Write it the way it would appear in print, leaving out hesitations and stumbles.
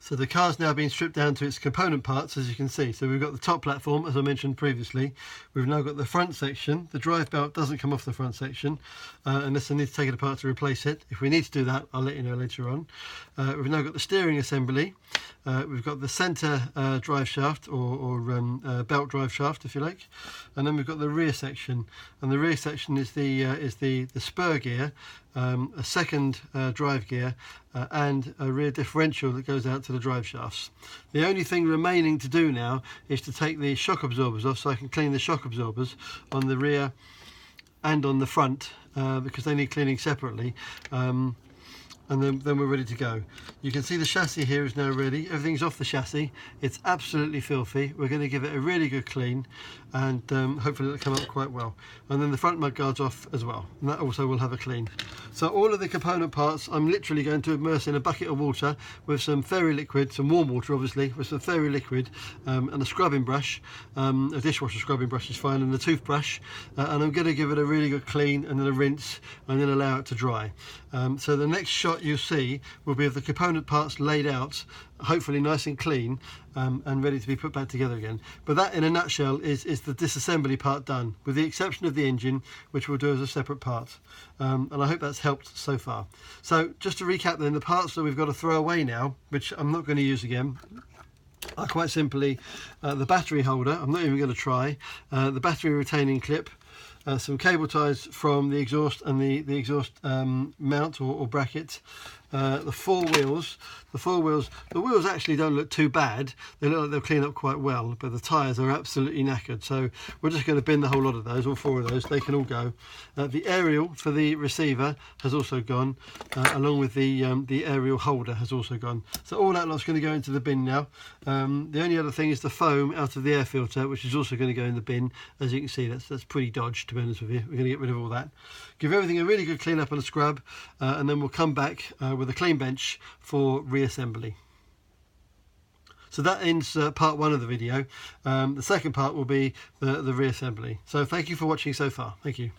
So the car's now been stripped down to its component parts, as you can see. So we've got the top platform, as I mentioned previously. We've now got the front section. The drive belt doesn't come off the front section unless I need to take it apart to replace it. If we need to do that, I'll let you know later on. We've now got the steering assembly. We've got the centre drive shaft or belt drive shaft, if you like, and then we've got the rear section. And the rear section is the spur gear, a second drive gear, and a rear differential that goes out to the drive shafts. The only thing remaining to do now is to take the shock absorbers off, so I can clean the shock absorbers on the rear and on the front because they need cleaning separately. And then we're ready to go. You can see the chassis here is now ready. Everything's off the chassis. It's absolutely filthy. We're going to give it a really good clean, and hopefully it'll come up quite well. And then the front mudguard's off as well, and that also will have a clean. So all of the component parts I'm literally going to immerse in a bucket of water with some fairy liquid, some warm water obviously, with some fairy liquid and a scrubbing brush. A dishwasher scrubbing brush is fine, and a toothbrush, and I'm going to give it a really good clean and then a rinse and then allow it to dry. So the next shot you'll see will be of the component parts laid out, hopefully nice and clean, and ready to be put back together again. But that in a nutshell is the disassembly part done, with the exception of the engine, which we'll do as a separate part. And I hope that's helped so far. So just to recap then, the parts that we've got to throw away now, which I'm not going to use again, are quite simply the battery holder. I'm not even going to try. The battery retaining clip, some cable ties from the exhaust and the exhaust mount or bracket, the four wheels. The wheels actually don't look too bad. They look like they'll clean up quite well, but the tyres are absolutely knackered. So we're just going to bin the whole lot of those, all four of those. They can all go. The aerial for the receiver has also gone, along with the aerial holder has also gone. So all that lot's going to go into the bin now. The only other thing is the foam out of the air filter, which is also going to go in the bin. As you can see, that's pretty dodged, to be honest with you. We're going to get rid of all that. Give everything a really good clean up and a scrub, and then we'll come back with a clean bench for reassembly. So that ends part one of the video. The second part will be the reassembly. So thank you for watching so far. Thank you.